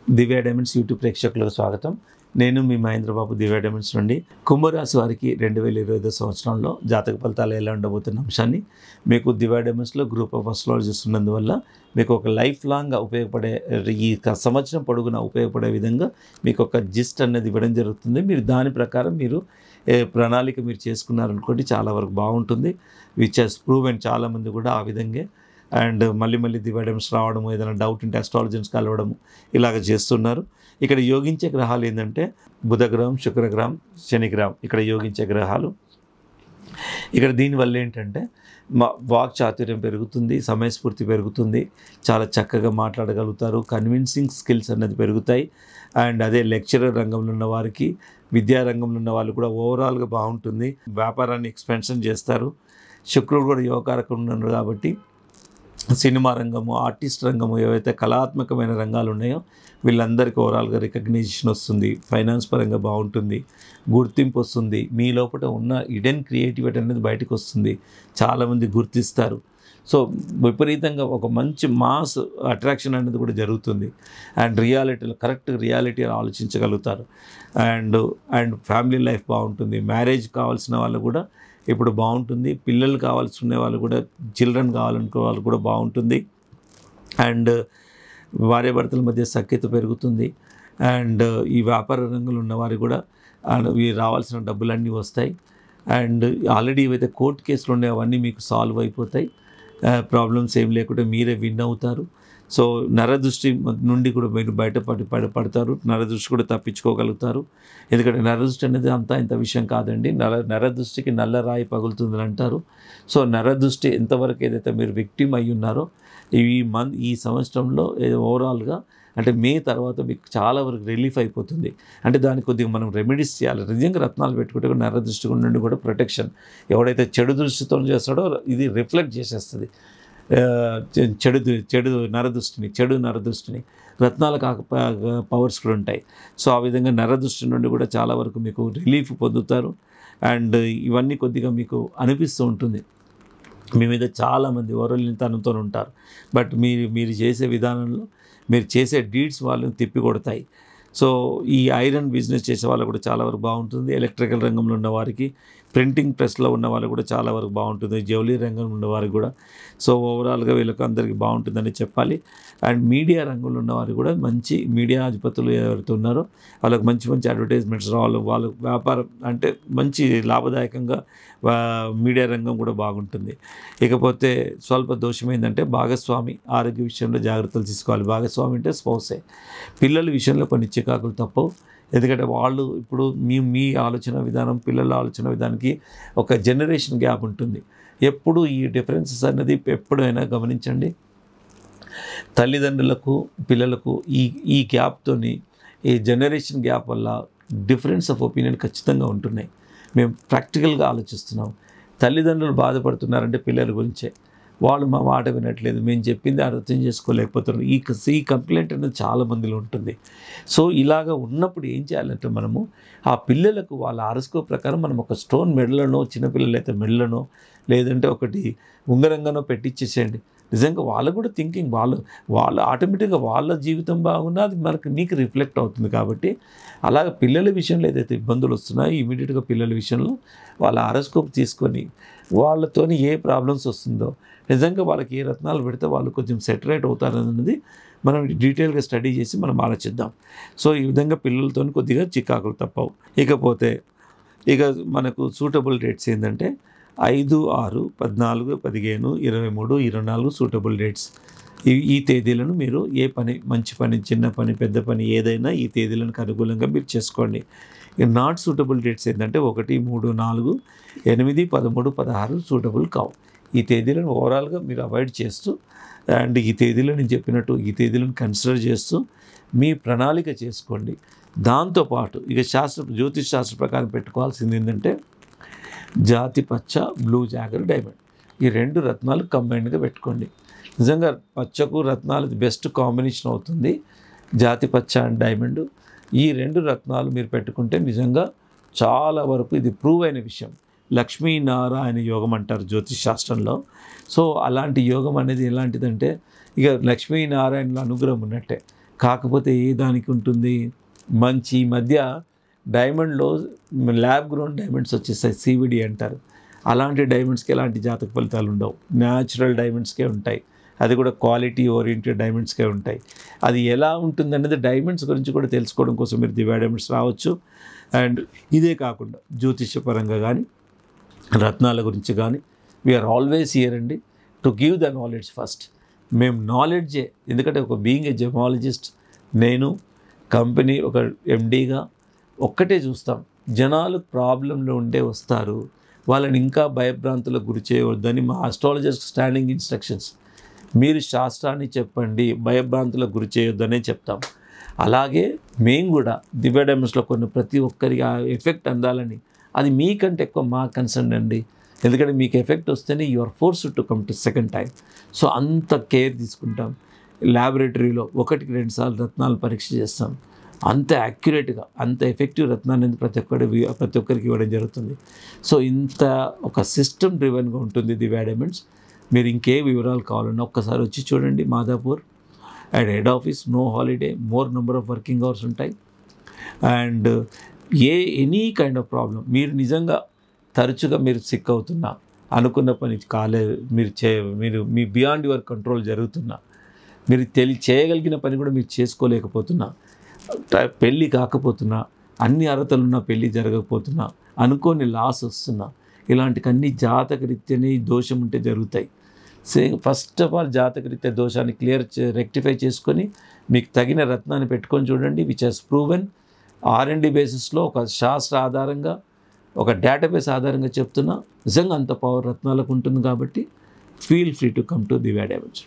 దివ్య diamonds YouTube ప్రేక్షకులకు స్వాగతం. నేను మీ మహేంద్రబాబు దివ్య డైమండ్స్ నుండి. కుంభరాశి వారికి 2025 సంవత్సరంలో జాతక ఫలితాలు ఎలా ఉండబోతున్న అంశాన్ని మీకు దివ్య డైమండ్స్లో గ్రూప్ ఆఫ్ అస్ట్రాలజర్స్ ఉన్నందువల్ల మీకు ఒక లైఫ్ లాంగ్గా ఉపయోగపడే, ఈ సంవత్సరం పొడుగునా ఉపయోగపడే విధంగా మీకు ఒక జిస్ట్ అనేది ఇవ్వడం జరుగుతుంది. మీరు దాని ప్రకారం మీరు ప్రణాళిక మీరు చేసుకున్నారనుకోండి, చాలా వరకు బాగుంటుంది. Which has proven. చాలామంది కూడా ఆ విధంగా అండ్ మళ్ళీ దివ్య డైమండ్స్ రావడము, ఏదైనా డౌట్ ఉంటే అస్ట్రాలజర్స్ కలవడము ఇలాగ చేస్తున్నారు. ఇక్కడ యోగించే గ్రహాలు ఏంటంటే బుధగ్రహం, శుక్రగ్రహం, శనిగ్రహం ఇక్కడ యోగించే గ్రహాలు. ఇక్కడ దీనివల్ల ఏంటంటే వాక్ చాతుర్యం పెరుగుతుంది, సమయస్ఫూర్తి పెరుగుతుంది, చాలా చక్కగా మాట్లాడగలుగుతారు, కన్విన్సింగ్ స్కిల్స్ అనేది పెరుగుతాయి. అండ్ అదే లెక్చరర్ రంగంలో ఉన్న వారికి, విద్యారంగంలో ఉన్న వాళ్ళు కూడా ఓవరాల్గా బాగుంటుంది. వ్యాపారాన్ని ఎక్స్పెన్షన్ చేస్తారు. శుక్రుడు కూడా యోగకారకం ఉన్నాడు కాబట్టి సినిమా రంగము, ఆర్టిస్ట్ రంగము, ఏవైతే కళాత్మకమైన రంగాలు ఉన్నాయో వీళ్ళందరికీ ఓవరాల్గా రికగ్నిషన్ వస్తుంది. ఫైనాన్స్ పరంగా బాగుంటుంది, గుర్తింపు వస్తుంది. మీ లోపల ఉన్న హిడెన్ క్రియేటివిటీ అనేది బయటకు వస్తుంది, చాలామంది గుర్తిస్తారు. సో విపరీతంగా ఒక మంచి మాస్ అట్రాక్షన్ అనేది కూడా జరుగుతుంది. అండ్ రియాలిటీలో కరెక్ట్ రియాలిటీ ఆలోచించగలుగుతారు. అండ్ ఫ్యామిలీ లైఫ్ బాగుంటుంది. మ్యారేజ్ కావాల్సిన వాళ్ళు కూడా ఇప్పుడు బాగుంటుంది. పిల్లలు కావాల్సిన వాళ్ళు కూడా, చిల్డ్రన్ కావాలనుకునే వాళ్ళు కూడా బాగుంటుంది. అండ్ భార్యాభర్తల మధ్య సఖ్యత పెరుగుతుంది. అండ్ ఈ వ్యాపార రంగంలో ఉన్నవారు కూడా రావాల్సిన డబ్బులన్నీ వస్తాయి. అండ్ ఆల్రెడీ ఏవైతే కోర్టు కేసులు ఉన్నాయో అవన్నీ మీకు సాల్వ్ అయిపోతాయి. ప్రాబ్లమ్స్ ఏం లేకుండా మీరే విన్ అవుతారు. సో నరదృష్టి నుండి కూడా మీరు బయటపడతారు. నరదృష్టి కూడా తప్పించుకోగలుగుతారు. ఎందుకంటే నరదృష్టి అనేది అంతా ఇంత విషయం కాదండి. నరదృష్టికి నల్ల రాయి పగులుతుందని అంటారు. సో నరదృష్టి ఎంతవరకు ఏదైతే మీరు విక్టిమ్ అయి ఉన్నారో ఈ సంవత్సరంలో ఓవరాల్గా అంటే మే తర్వాత మీకు చాలా వరకు రిలీఫ్ అయిపోతుంది. అంటే దానికి కొద్దిగా మనం రెమెడీస్ చేయాలి. నిజంగా రత్నాలు పెట్టుకుంటే కూడా నరదృష్టి నుండి కూడా ప్రొటెక్షన్. ఎవడైతే చెడు దృష్టితో చేస్తాడో ఇది రిఫ్లెక్ట్ చేసేస్తుంది చెడు నరదృష్టిని. రత్నాలకు పవర్స్ కూడా ఉంటాయి. సో ఆ విధంగా నరదృష్టి నుండి కూడా చాలా వరకు మీకు రిలీఫ్ పొందుతారు. అండ్ ఇవన్నీ కొద్దిగా మీకు అనిపిస్తూ ఉంటుంది. మీ మీద చాలామంది ఓరలితనంతో ఉంటారు. బట్ మీరు చేసే విధానంలో, మీరు చేసే డీడ్స్ వాళ్ళని తిప్పి కొడతాయి. సో ఈ ఐరన్ బిజినెస్ చేసే వాళ్ళు కూడా చాలా వరకు బాగుంటుంది. ఎలక్ట్రికల్ రంగంలో ఉన్న వారికి, ప్రింటింగ్ ప్రెస్లో ఉన్న వాళ్ళు కూడా చాలా వరకు బాగుంటుంది. జ్యువెలరీ రంగంలో ఉన్న వారికి కూడా. సో ఓవరాల్గా వీళ్ళకి అందరికీ బాగుంటుందని చెప్పాలి. అండ్ మీడియా రంగంలో ఉన్న వారు కూడా, మంచి మీడియా అధిపతులు ఎవరైతే ఉన్నారో వాళ్ళకి మంచి అడ్వర్టైజ్మెంట్స్ రావాలి. వాళ్ళ వ్యాపారం అంటే మంచి లాభదాయకంగా మీడియా రంగం కూడా బాగుంటుంది. ఇకపోతే స్వల్ప దోషం ఏంటంటే భాగస్వామి ఆరోగ్య విషయంలో జాగ్రత్తలు తీసుకోవాలి. భాగస్వామి అంటే స్పౌసే. పిల్లల విషయంలో కొన్ని చికాకులు తప్పవు. ఎందుకంటే వాళ్ళు ఇప్పుడు మీ ఆలోచన విధానం, పిల్లల ఆలోచన విధానానికి ఒక జనరేషన్ గ్యాప్ ఉంటుంది. ఎప్పుడు ఈ డిఫరెన్సెస్ అనేది ఎప్పుడైనా గమనించండి. తల్లిదండ్రులకు పిల్లలకు ఈ గ్యాప్తోని, ఈ జనరేషన్ గ్యాప్ వల్ల డిఫరెన్స్ ఆఫ్ ఒపీనియన్ ఖచ్చితంగా ఉంటున్నాయి. మేము ప్రాక్టికల్గా ఆలోచిస్తున్నాం. తల్లిదండ్రులు బాధపడుతున్నారంటే పిల్లల గురించే. వాళ్ళు మా మాట వినట్లేదు, మేము చెప్పింది అర్థం చేసుకోలేకపోతున్నారు. ఈ కంప్లైంట్ అనేది చాలా మందిలో ఉంటుంది. సో ఇలాగ ఉన్నప్పుడు ఏం చేయాలంటే మనము ఆ పిల్లలకు వాళ్ళ ఆరోస్కోప్ ప్రకారం మనం ఒక స్టోన్ మెడలనో, చిన్నపిల్లలు అయితే మెడలనో, లేదంటే ఒకటి ఉంగరంగానో పెట్టించేసేయండి. నిజంగా వాళ్ళు కూడా థింకింగ్, వాళ్ళు ఆటోమేటిక్గా వాళ్ళ జీవితం బాగున్నా అది మీకు రిఫ్లెక్ట్ అవుతుంది. కాబట్టి అలాగే పిల్లల విషయంలో ఏదైతే ఇబ్బందులు వస్తున్నాయో ఇమీడియట్గా పిల్లల విషయంలో వాళ్ళ ఆరోస్కోప్ తీసుకొని వాళ్ళతోని ఏ ప్రాబ్లమ్స్ వస్తుందో, నిజంగా వాళ్ళకి ఏ రత్నాలు పెడితే వాళ్ళు కొంచెం సెటరేట్ అవుతారన్నది మనం డీటెయిల్గా స్టడీ చేసి మనం ఆలోచిద్దాం. సో ఈ విధంగా పిల్లలతో కొద్దిగా చికాకులు తప్పవు. ఇకపోతే మనకు సూటబుల్ డేట్స్ ఏంటంటే 5, 6, 14, 15, 23, 24 సూటబుల్ డేట్స్. ఈ తేదీలను మీరు మంచి పని, చిన్న పని, పెద్ద పని ఏదైనా ఈ తేదీలకు అనుకూలంగా మీరు చేసుకోండి. నాట్ సూటబుల్ డేట్స్ ఏంటంటే 1, 3, 4, 8, 13, 16 సూటబుల్ కావు. ఈ తేదీలను ఓవరాల్గా మీరు అవాయిడ్ చేస్తూ, అండ్ ఈ తేదీలో నేను చెప్పినట్టు ఈ తేదీలను కన్సిడర్ చేస్తూ మీ ప్రణాళిక చేసుకోండి. దాంతోపాటు జ్యోతిష్ శాస్త్ర ప్రకారం పెట్టుకోవాల్సింది ఏంటంటే జాతి పచ్చ, బ్లూ జాగర్, డైమండ్ ఈ 2 రత్నాలు కంబైన్డ్గా పెట్టుకోండి. నిజంగా పచ్చకు రత్నాలు బెస్ట్ కాంబినేషన్ అవుతుంది. జాతి పచ్చ అండ్ డైమండ్ ఈ 2 రత్నాలు మీరు పెట్టుకుంటే నిజంగా చాలా వరకు ఇది ప్రూవ్ అయిన విషయం. లక్ష్మీనారాయణ యోగం అంటారు జ్యోతిష్ శాస్త్రంలో. సో అలాంటి యోగం అనేది ఎలాంటిదంటే ఇక లక్ష్మీనారాయణల అనుగ్రహం ఉన్నట్టే. కాకపోతే ఏ దానికి ఉంటుంది, మంచి ఈ మధ్య డైమండ్లో ల్యాబ్ గ్రోన్ డైమండ్స్ వచ్చేసాయి, CVD అంటారు. అలాంటి డైమండ్స్కి ఎలాంటి జాతక ఫలితాలు ఉండవు, న్యాచురల్ డైమండ్స్కే ఉంటాయి. అది కూడా క్వాలిటీ ఓరియంటెడ్ డైమండ్స్కే ఉంటాయి. అది ఎలా ఉంటుందనేది డైమండ్స్ గురించి కూడా తెలుసుకోవడం కోసం మీరు దివ్య డైమండ్స్ రావచ్చు. అండ్ ఇదే కాకుండా జ్యోతిష్యపరంగా కానీ రత్నాల గురించి కానీ వీఆర్ ఆల్వేస్ హియర్ అండి to give the knowledge first. మేము నాలెడ్జే, ఎందుకంటే ఒక బీయింగ్ ఏ జెమాలజిస్ట్, నేను కంపెనీ ఒక MDగా ఒక్కటే చూస్తాం, జనాలు ప్రాబ్లంలో ఉండే వస్తారు, వాళ్ళని ఇంకా భయభ్రాంతులకు గురి చేయవద్దని మా ఆస్ట్రాలజర్స్ స్టాండింగ్ ఇన్స్ట్రక్షన్స్. మీరు శాస్త్రాన్ని చెప్పండి, భయభ్రాంతులకు గురి చేయొద్దనే చెప్తాం. అలాగే మేము కూడా దివ్య డైమండ్స్లో కొన్ని ప్రతి ఒక్కరికి ఆ ఎఫెక్ట్ అందాలని, అది మీకంటే ఎక్కువ మా కన్సర్న్ అండి. ఎందుకంటే మీకు ఎఫెక్ట్ వస్తేనే you are forced to come to second time. So అంత కేర్ తీసుకుంటాం. ల్యాబొరేటరీలో 1-2 సార్లు రత్నాలు పరీక్ష చేస్తాం. అంత యాక్యురేట్గా అంత ఎఫెక్టివ్ రత్నాన్ని ప్రతి ఒక్కరికి ఇవ్వడం జరుగుతుంది. సో ఇంత ఒక సిస్టమ్ డ్రివెన్గా ఉంటుంది దివ్య డైమండ్స్. మీరు ఇంకే వివరాలు కావాలన్నా ఒక్కసారి వచ్చి చూడండి. Madhapur and head office, no holiday, more number of working hours ఉంటాయి. And any kind of problem, మీరు నిజంగా తరచుగా మీరు సిక్ అవుతున్నా, అనుకున్న పని మీరు మీ బియాండ్ యువర్ కంట్రోల్ జరుగుతున్నా, మీరు చేయగలిగిన పని కూడా మీరు చేసుకోలేకపోతున్నా, పెళ్ళి కాకపోతున్నా, అన్ని అర్హతలున్నా పెళ్ళి జరగకపోతున్నా, అనుకోని లాస్ వస్తున్నా, ఇలాంటివన్నీ జాతకరీత్యానే దోషం ఉంటే జరుగుతాయి. ఫస్ట్ ఆఫ్ ఆల్ జాతకరీత్యా దోషాన్ని రెక్టిఫై చేసుకొని మీకు తగిన రత్నాన్ని పెట్టుకొని చూడండి. విచ్ హెస్ ప్రూవెన్ R&D బేసిస్లో ఒక శాస్త్ర ఆధారంగా, ఒక డేటాబేస్ ఆధారంగా చెప్తున్నా. నిజంగా అంత పవర్ రత్నాలకు ఉంటుంది కాబట్టి feel free to come to Divya diamonds.